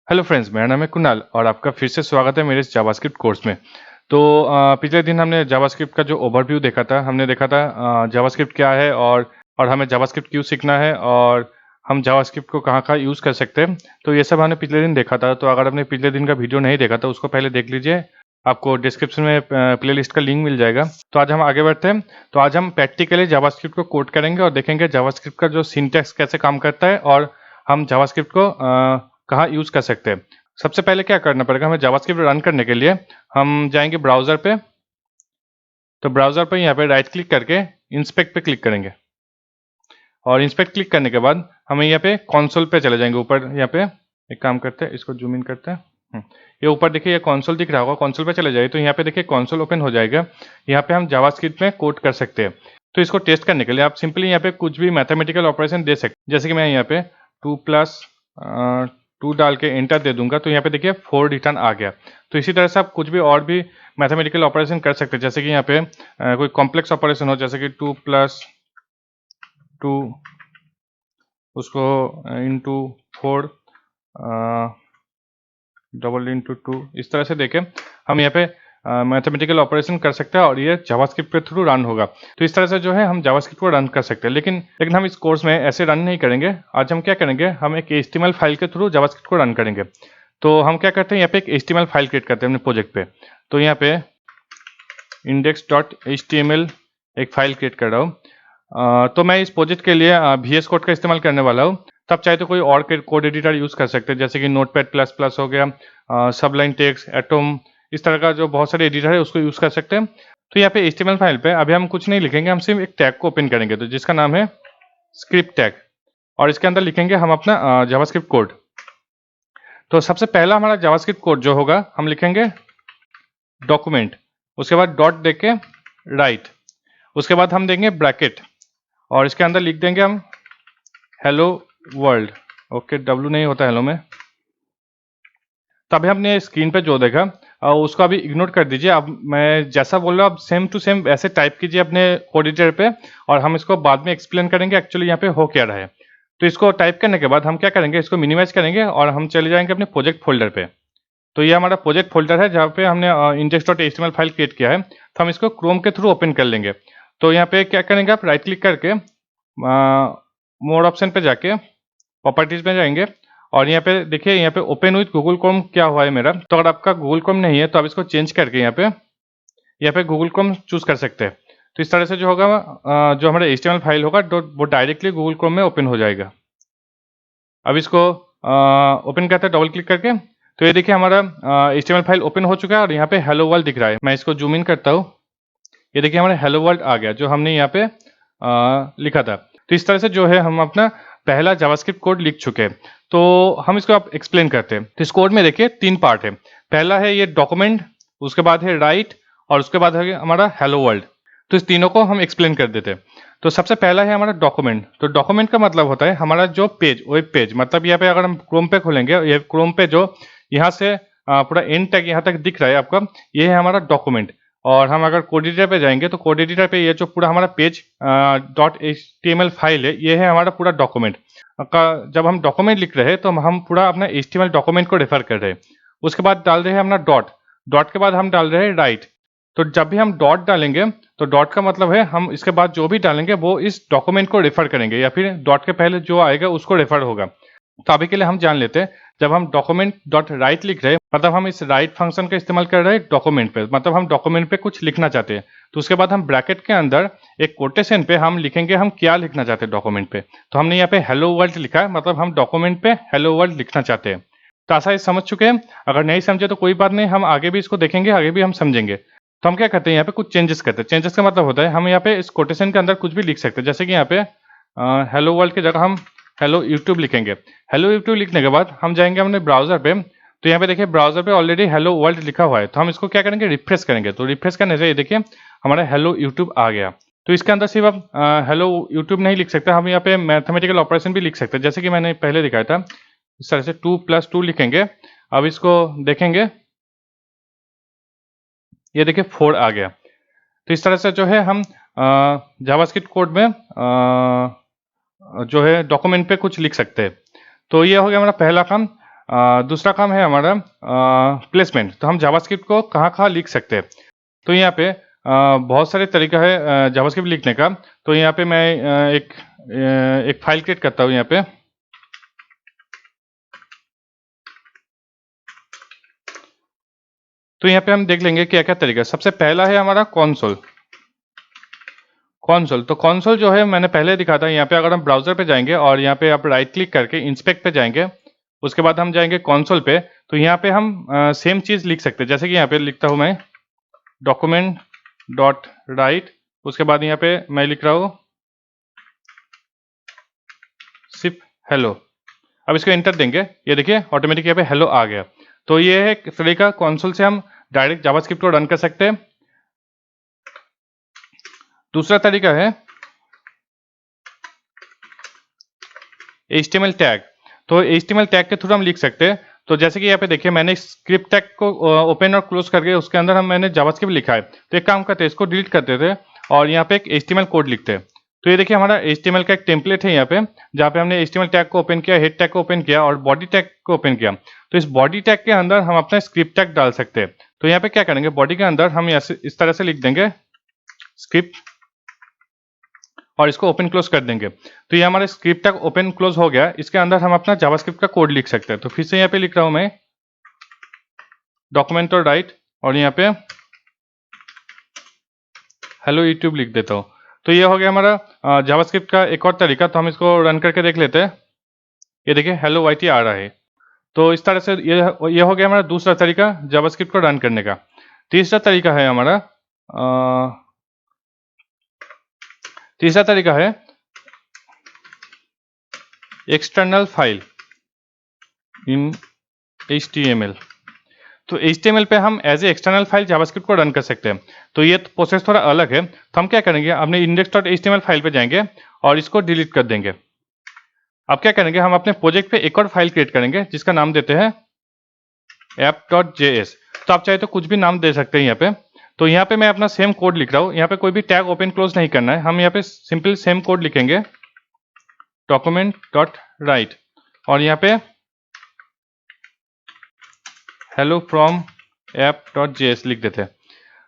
Hello friends, मेरा नाम है कुणाल और आपका फिर से स्वागत है मेरे इस जावास्क्रिप्ट कोर्स में। तो पिछले दिन हमने जावास्क्रिप्ट का जो ओवरव्यू देखा था, हमने देखा था जावास्क्रिप्ट क्या है और हमें जावास्क्रिप्ट क्यों सीखना है और हम जावास्क्रिप्ट को कहाँ यूज़ कर सकते हैं। तो ये सब हमने पिछले दिन देखा था। तो अगर आपने पिछले दिन का वीडियो नहीं देखा था उसको पहले देख लीजिए, आपको डिस्क्रिप्शन में प्लेलिस्ट का लिंक मिल जाएगा। तो आज हम आगे बढ़ते हैं। तो आज हम प्रैक्टिकली जावास्क्रिप्ट को कोड करेंगे और देखेंगे जावास्क्रिप्ट का जो सिंटैक्स कैसे काम करता है और हम जावास्क्रिप्ट को कहाँ यूज़ कर सकते हैं। सबसे पहले क्या करना पड़ेगा, हमें जावास्क्रिप्ट रन करने के लिए हम जाएंगे ब्राउज़र पे। तो ब्राउज़र पे यहाँ पे राइट क्लिक करके इंस्पेक्ट पे क्लिक करेंगे और इंस्पेक्ट क्लिक करने के बाद हमें यहाँ पे कंसोल पे चले जाएंगे। ऊपर यहाँ पे एक काम करते हैं, इसको जूम इन करते हैं। ये ऊपर देखिए, ये कंसोल दिख रहा होगा, कंसोल पे चले जाइए तो यहाँ पे देखिए कंसोल ओपन हो जाएगा। यहाँ पे हम जावास्क्रिप्ट में कोड कर सकते हैं। तो इसको टेस्ट करने के लिए आप सिंपली यहाँ पे कुछ भी मैथमेटिकल ऑपरेशन दे सकते हैं। जैसे कि मैं यहाँ पे 2+2 डाल के एंटर दे दूंगा तो यहाँ पे देखिए 4 रिटर्न आ गया। तो इसी तरह से आप कुछ भी और भी मैथमेटिकल ऑपरेशन कर सकते हैं। जैसे कि यहाँ पे कोई कॉम्प्लेक्स ऑपरेशन हो, जैसे कि 2+2 उसको इंटू 4 डबल इंटू 2, इस तरह से देखें हम यहाँ पे मैथमेटिकल ऑपरेशन कर सकते हैं और ये जावास्क्रिप्ट के थ्रू रन होगा। तो इस तरह से जो है हम जावास्क्रिप्ट को रन कर सकते हैं। लेकिन हम इस कोर्स में ऐसे रन नहीं करेंगे। आज हम क्या करेंगे, हम एक HTML फाइल के थ्रू जावास्क्रिप्ट को रन करेंगे। तो हम क्या करते हैं, यहाँ पे एक HTML फाइल क्रिएट करते हैं अपने प्रोजेक्ट पे। तो यहाँ पे index.html एक फाइल क्रिएट कर रहा हूँ। तो मैं इस प्रोजेक्ट के लिए VS कोड का इस्तेमाल करने वाला हूँ। तब चाहे तो कोई और कोड एडिटर यूज़ कर सकते हैं, जैसे कि नोटपैड++ हो गया, सबलाइन टेक्स्ट, एटम, इस तरह का जो बहुत सारे एडिटर है उसको यूज़ कर सकते हैं। तो यहाँ पे HTML फाइल पे अभी हम कुछ नहीं लिखेंगे, हम सिर्फ एक टैग को ओपन करेंगे तो जिसका नाम है स्क्रिप्ट टैग, और इसके अंदर लिखेंगे हम अपना जावास्क्रिप्ट कोड। तो सबसे पहला हमारा जावास्क्रिप्ट कोड जो होगा, हम लिखेंगे डॉक्यूमेंट, उसके बाद डॉट दे के राइट, उसके बाद हम देंगे ब्रैकेट और इसके अंदर लिख देंगे हम हेलो वर्ल्ड। ओके, W नहीं होता हेलो में। तभी हमने स्क्रीन पे जो देखा उसको अभी इग्नोर कर दीजिए। अब मैं जैसा बोल रहा हूँ, अब सेम टू सेम वैसे टाइप कीजिए अपने कोड एडिटर पे और हम इसको बाद में एक्सप्लेन करेंगे एक्चुअली यहाँ पे हो क्या रहा है। तो इसको टाइप करने के बाद हम क्या करेंगे, इसको मिनिमाइज करेंगे और हम चले जाएंगे अपने प्रोजेक्ट फोल्डर पे। तो ये हमारा प्रोजेक्ट फोल्डर है जहाँ पे हमने index.html फाइल क्रिएट किया है। तो हम इसको क्रोम के थ्रू ओपन कर लेंगे। तो यहाँ पे क्या करेंगे, आप राइट क्लिक करके मोर ऑप्शन पे जाके प्रॉपर्टीज में जाएंगे और यहाँ पे देखिए, यहाँ पे ओपन विथ गूगल क्रोम क्या हुआ है मेरा। तो अगर आपका गूगल क्रोम नहीं है तो आप इसको चेंज करके यहाँ पे गूगल क्रोम चूज कर सकते हैं। तो इस तरह से जो होगा, जो हमारा HTML फाइल होगा वो डायरेक्टली गूगल क्रोम में ओपन हो जाएगा। अब इसको ओपन करते हैं डबल क्लिक करके। तो ये देखिए हमारा HTML फाइल ओपन हो चुका है और यहाँ पे हेलो वर्ल्ड दिख रहा है। मैं इसको जूम इन करता हूँ, ये देखिए हमारा हेलो वर्ल्ड आ गया जो हमने यहाँ पे लिखा था। तो इस तरह से जो है हम अपना पहला जावास्क्रिप्ट कोड लिख चुके हैं। तो हम इसको आप एक्सप्लेन करते हैं। तो इस कोड में देखिए 3 पार्ट है। पहला है ये डॉक्यूमेंट, उसके बाद है राइट और उसके बाद है हमारा हेलो वर्ल्ड। तो इस तीनों को हम एक्सप्लेन कर देते हैं। तो सबसे पहला है हमारा डॉक्यूमेंट। तो डॉक्यूमेंट का मतलब होता है हमारा जो पेज, वेब पेज, मतलब यहाँ पे अगर हम क्रोम पे खोलेंगे, ये क्रोम पे जो यहाँ से पूरा एंड तक यहाँ तक दिख रहा है आपका, ये है हमारा डॉक्यूमेंट। और हम अगर कोड एडिटर पे जाएंगे तो कोड एडिटर पे ये जो पूरा हमारा पेज .html फाइल है, ये है हमारा पूरा डॉक्यूमेंट का। जब हम डॉक्यूमेंट लिख रहे हैं तो हम पूरा अपना HTML डॉक्यूमेंट को रेफर कर रहे हैं। उसके बाद डाल रहे हैं अपना डॉट के बाद हम डाल रहे हैं राइट। तो जब भी हम डॉट डालेंगे तो डॉट का मतलब है हम इसके बाद जो भी डालेंगे वो इस डॉक्यूमेंट को रेफर करेंगे या फिर डॉट के पहले जो आएगा उसको रेफर होगा। तो अभी के लिए हम जान लेते हैं, जब हम डॉक्यूमेंट डॉट राइट लिख रहे हैं मतलब हम इस राइट फंक्शन का इस्तेमाल कर रहे हैं डॉक्यूमेंट पे, मतलब हम डॉक्यूमेंट पे कुछ लिखना चाहते हैं। तो उसके बाद हम ब्रैकेट के अंदर एक कोटेशन पे हम लिखेंगे हम क्या लिखना चाहते हैं डॉक्यूमेंट पे। तो हमने यहाँ पे हेलो वर्ल्ड लिखा है, मतलब हम डॉक्यूमेंट पे हेलो वर्ल्ड लिखना चाहते हैं। तो ऐसा समझ चुके हैं। अगर नहीं समझे तो कोई बात नहीं, हम आगे भी इसको देखेंगे, आगे भी हम समझेंगे। तो हम क्या करते हैं, यहाँ पे कुछ चेंजेस करते हैं। चेंजेस का मतलब होता है हम यहाँ पे इस कोटेशन के अंदर कुछ भी लिख सकते हैं। जैसे कि यहाँ पे हेलो वर्ल्ड की जगह हम हेलो यूट्यूब लिखेंगे। हेलो यूट्यूब लिखने के बाद हम जाएंगे अपने ब्राउजर पे। तो यहाँ पे देखिए ब्राउजर पे ऑलरेडी हेलो वर्ल्ड लिखा हुआ है। तो हम इसको क्या करेंगे, रिफ्रेश करेंगे। तो रिफ्रेश करने से ये देखिए हमारा हेलो यूट्यूब आ गया। तो इसके अंदर सिर्फ आप हेलो यूट्यूब नहीं लिख सकते, हम यहाँ पे मैथमेटिकल ऑपरेशन भी लिख सकते हैं, जैसे कि मैंने पहले दिखाया था। इस तरह से 2+2 लिखेंगे। अब इसको देखेंगे, ये देखिए 4 आ गया। तो इस तरह से जो है हम जावास्क्रिप्ट कोड में जो है डॉक्यूमेंट पे कुछ लिख सकते हैं। तो ये हो गया हमारा पहला काम। दूसरा काम है हमारा प्लेसमेंट। तो हम जावास्क्रिप्ट को कहाँ कहाँ लिख सकते हैं। तो यहाँ पे बहुत सारे तरीका है जावास्क्रिप्ट लिखने का। तो यहाँ पे मैं एक फाइल क्रिएट करता हूँ यहाँ पे। तो यहाँ पे हम देख लेंगे क्या क्या तरीका। सबसे पहला है हमारा कॉन्सोल। तो कॉन्सोल जो है मैंने पहले दिखा था। यहाँ पे अगर हम ब्राउजर पे जाएंगे और यहाँ पे आप राइट क्लिक करके इंस्पेक्ट पे जाएंगे, उसके बाद हम जाएंगे कॉन्सोल पे। तो यहाँ पे हम सेम चीज लिख सकते हैं। जैसे कि यहाँ पे लिखता हूँ मैं डॉक्यूमेंट डॉट राइट, उसके बाद यहाँ पे मैं लिख रहा हूँ सिर्फ हेलो। अब इसको एंटर देंगे, ये देखिए ऑटोमेटिक यहाँ पे हेलो आ गया। तो ये है एक तरीका, कॉन्सोल से हम डायरेक्ट जावास्क्रिप्ट को रन कर सकते हैं। दूसरा तरीका है HTML टैग। तो HTML टैग के थ्रू हम लिख सकते हैं। तो जैसे कि यहाँ पे देखिए मैंने स्क्रिप्ट टैग को ओपन और क्लोज करके उसके अंदर मैंने जावास्क्रिप्ट लिखा है। तो एक काम करते हैं, इसको डिलीट करते थे और यहाँ पे एक HTML कोड लिखते हैं। तो ये देखिए हमारा HTML का एक टेम्पलेट है यहाँ पे, जहाँ पे हमने HTML टैग को ओपन किया, हेड टैग को ओपन किया और बॉडी टैग को ओपन किया। तो इस बॉडी टैग के अंदर हम अपना स्क्रिप्ट टैग डाल सकते हैं। तो यहाँ पे क्या करेंगे, बॉडी के अंदर हम इस तरह से लिख देंगे स्क्रिप्ट और इसको ओपन क्लोज कर देंगे। तो ये हमारे स्क्रिप्ट तक ओपन क्लोज हो गया। इसके अंदर हम अपना जावास्क्रिप्ट का कोड लिख सकते हैं। तो फिर से यहाँ पे लिख रहा हूं मैं डॉक्यूमेंट और राइट और यहाँ पे हेलो यूट्यूब लिख देता हूँ। तो ये हो गया हमारा जावास्क्रिप्ट का एक और तरीका। तो हम इसको रन करके देख लेते हैं। ये देखिए हेलो वाईटी आ रहा है। तो इस तरह से ये हो गया हमारा दूसरा तरीका जावास्क्रिप्ट को रन करने का। तीसरा तरीका है हमारा एक्सटर्नल फाइल इन HTML। तो HTML पे हम as a external file JavaScript को रन कर सकते हैं। तो ये प्रोसेस थोड़ा अलग है। तो हम क्या करेंगे, अपने index.html फाइल पे जाएंगे और इसको डिलीट कर देंगे। अब क्या करेंगे, हम अपने प्रोजेक्ट पे एक और फाइल क्रिएट करेंगे जिसका नाम देते हैं app.js। तो आप चाहे तो कुछ भी नाम दे सकते हैं यहाँ पे। तो यहाँ पे मैं अपना सेम कोड लिख रहा हूँ। यहाँ पे कोई भी टैग ओपन क्लोज नहीं करना है। हम यहाँ पे सिंपल सेम कोड लिखेंगे डॉक्यूमेंट डॉट राइट और यहाँ पे हेलो फ्रॉम app.js लिख देते हैं।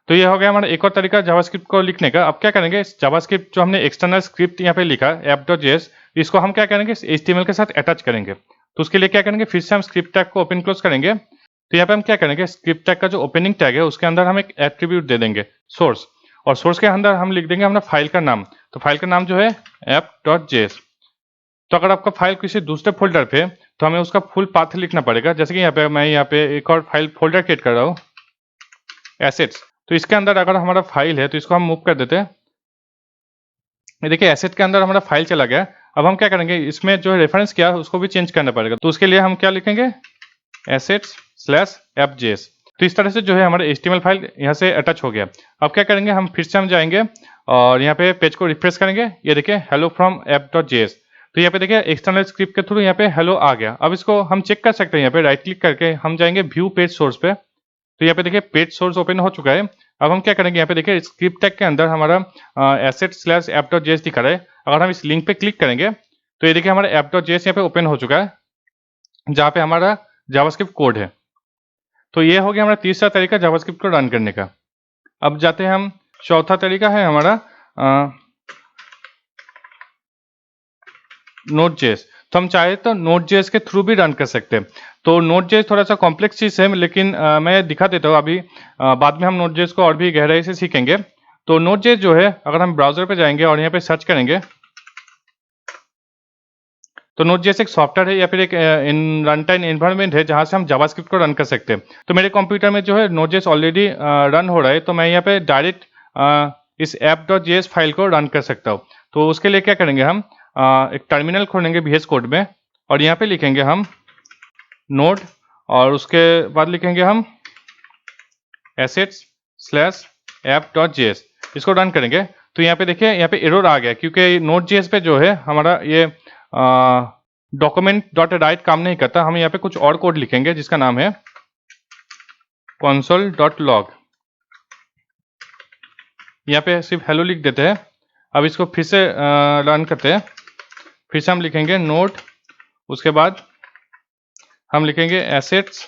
तो ये हो गया हमारा एक और तरीका जावास्क्रिप्ट को लिखने का। अब क्या करेंगे, जावास्क्रिप्ट जो हमने एक्सटर्नल स्क्रिप्ट यहाँ पे लिखा app.js, इसको हम क्या करेंगे HTML के साथ अटैच करेंगे। तो उसके लिए क्या करेंगे, फिर से हम स्क्रिप्ट टैग को ओपन क्लोज करेंगे। तो यहाँ पे हम क्या करेंगे, स्क्रिप्ट टैग का जो ओपनिंग टैग है उसके अंदर हम एक एट्रीब्यूट दे देंगे सोर्स, और सोर्स के अंदर हम लिख देंगे अपना फाइल का नाम। तो फाइल का नाम जो है app.js। तो अगर आपका फाइल किसी दूसरे फोल्डर पे, तो हमें उसका फुल पाथ लिखना पड़ेगा। जैसे कि मैं यहाँ पे एक और फाइल फोल्डर क्रिएट कर रहा हूँ एसेट्स। तो इसके अंदर अगर हमारा फाइल है तो इसको हम मूव कर देते हैं। ये देखिए एसेट के अंदर हमारा फाइल चला गया। अब हम क्या करेंगे, इसमें जो रेफरेंस किया उसको भी चेंज करना पड़ेगा। तो उसके लिए हम क्या लिखेंगे, assets/appjs। तो इस तरह से जो है हमारा HTML फाइल यहाँ से अटैच हो गया। अब क्या करेंगे, हम फिर से हम जाएंगे और यहाँ पे पेज को रिफ्रेश करेंगे। ये देखिए हेलो फ्रॉम app.js। तो यहाँ पे देखिए एक्सटर्नल स्क्रिप्ट के थ्रू यहाँ पे हेलो आ गया। अब इसको हम चेक कर सकते हैं। यहाँ पे राइट क्लिक करके हम जाएंगे व्यू पेज सोर्स पे। तो यहाँ पे देखिए पेज सोर्स ओपन हो चुका है। अब हम क्या करेंगे, यहाँ पे देखिए स्क्रिप्ट टैग के अंदर हमारा assets/app.js दिखा रहा है। अगर हम इस लिंक पे क्लिक करेंगे तो ये देखिए हमारा app.js यहाँ पे ओपन हो चुका है, जहाँ पे हमारा जावास्क्रिप्ट कोड है। तो ये हो गया हमारा तीसरा तरीका जावास्क्रिप्ट को रन करने का। अब जाते हैं हम, चौथा तरीका है हमारा Node.js। तो हम चाहे तो Node.js के थ्रू भी रन कर सकते हैं। तो Node.js थोड़ा सा कॉम्प्लेक्स चीज है, लेकिन मैं दिखा देता हूँ अभी। बाद में हम Node.js को और भी गहराई से सीखेंगे। तो Node.js जो है, अगर हम ब्राउजर पे जाएंगे और यहाँ पे सर्च करेंगे, तो Node.js एक सॉफ्टवेयर है या फिर एक रन टाइम एनवायरनमेंट है जहाँ से हम जावास्क्रिप्ट को रन कर सकते हैं। तो मेरे कंप्यूटर में जो है Node.js ऑलरेडी रन हो रहा है। तो मैं यहाँ पे डायरेक्ट इस app.js फाइल को रन कर सकता हूँ। तो उसके लिए क्या करेंगे, हम एक टर्मिनल खोलेंगे VS कोड में और यहाँ पे लिखेंगे हम नोड और उसके बाद लिखेंगे हम assets/app.js। इसको रन करेंगे तो यहाँ पे देखिए यहाँ पे एरर आ गया, क्योंकि Node.js पे जो है हमारा ये डॉक्यूमेंट डॉट राइट काम नहीं करता। हम यहाँ पे कुछ और कोड लिखेंगे जिसका नाम है console.log। यहाँ पे सिर्फ हेलो लिख देते हैं। अब इसको फिर से रन करते हैं। फिर से हम लिखेंगे नोड, उसके बाद हम लिखेंगे एसेट्स,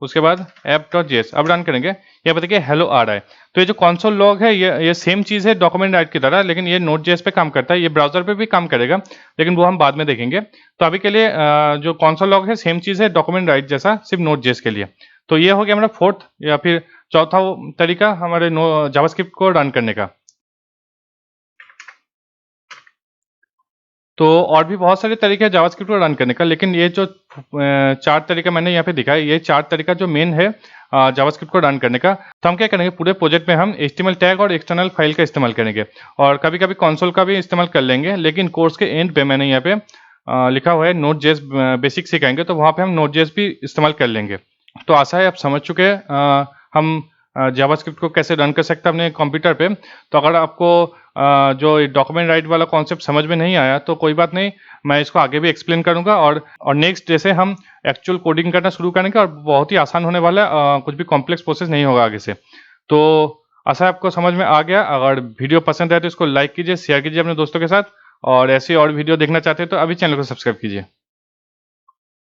उसके बाद app.js। अब रन करेंगे, ये बताइए हेलो आ रहा है। तो ये जो कंसोल लॉग है ये सेम चीज़ है डॉक्यूमेंट राइट की तरह, लेकिन ये Node.js पे काम करता है, ये ब्राउजर पे भी काम करेगा, लेकिन वो हम बाद में देखेंगे। तो अभी के लिए जो कंसोल लॉग है सेम चीज़ है डॉक्यूमेंट राइट जैसा, सिर्फ Node.js के लिए। तो ये हो गया हमारा फोर्थ या फिर चौथा तरीका हमारे जावास्क्रिप्ट को रन करने का। तो और भी बहुत सारे तरीके हैं जावास्क्रिप्ट को रन करने का, लेकिन ये जो 4 तरीका मैंने यहाँ पे दिखाया, ये 4 तरीका जो मेन है जावास्क्रिप्ट को रन करने का। तो हम क्या करेंगे, पूरे प्रोजेक्ट में हम HTML टैग और एक्सटर्नल फाइल का इस्तेमाल करेंगे, और कभी कभी कंसोल का भी इस्तेमाल कर लेंगे, लेकिन कोर्स के एंड पे मैंने यहाँ पे लिखा हुआ है Node.js बेसिक सिखाएंगे, तो वहाँ पे हम Node.js भी इस्तेमाल कर लेंगे। तो आशा है आप समझ चुके हैं हम जावास्क्रिप्ट को कैसे रन कर सकते हैं अपने कंप्यूटर पे। तो अगर आपको जो डॉक्यूमेंट राइट वाला कॉन्सेप्ट समझ में नहीं आया तो कोई बात नहीं, मैं इसको आगे भी एक्सप्लेन करूंगा, और नेक्स्ट डे से हम एक्चुअल कोडिंग करना शुरू करेंगे, और बहुत ही आसान होने वाला है, कुछ भी कॉम्प्लेक्स प्रोसेस नहीं होगा आगे से। तो आशा है आपको समझ में आ गया। अगर वीडियो पसंद आए तो इसको लाइक कीजिए, शेयर कीजिए अपने दोस्तों के साथ, और ऐसी और वीडियो देखना चाहते हैं तो अभी चैनल को सब्सक्राइब कीजिए।